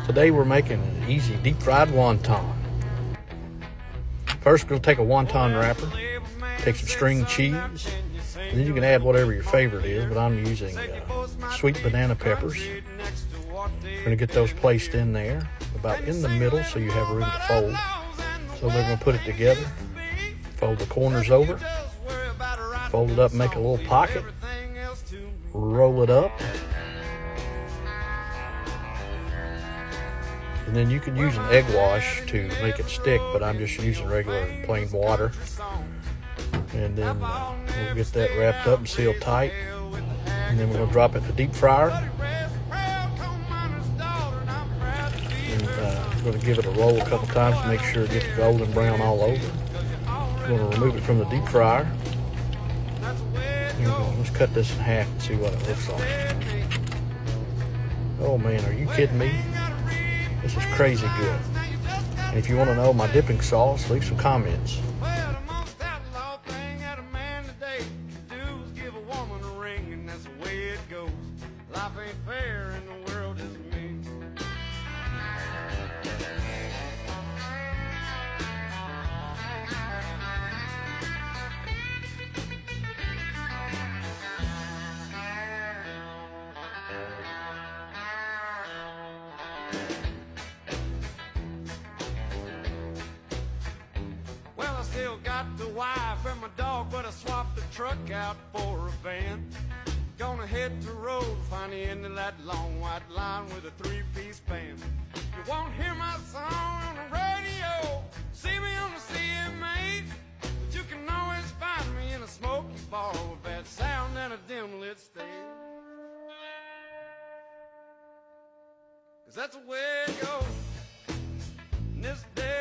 Today we're making an easy deep fried wonton. First, we'll take a wonton wrapper, take some string cheese, and then you can add whatever your favorite is, but I'm using sweet banana peppers. We're going to get those placed in there, about in the middle so you have room to fold. So we're going to put it together, fold the corners over, fold it up, make a little pocket, roll it up, and then you can use an egg wash to make it stick, but I'm just using regular plain water. And then we'll get that wrapped up and sealed tight, and then we're going to drop it in the deep fryer. And I'm going to give it a roll a couple times to make sure it gets golden brown all over. I'm going to remove it from the deep fryer. Let's cut this in half and see what it looks like. Oh man, are you kidding me? This is crazy good. And if you want to know my dipping sauce, leave some comments. Still got the wife and my dog, but I swapped the truck out for a van. Gonna hit the road, find the end of that long white line with a three-piece band. You won't hear my song on the radio, see me on the CMA, but you can always find me in a smoky bar with bad sound and a dim-lit stage. 'Cause that's the way it goes in this day.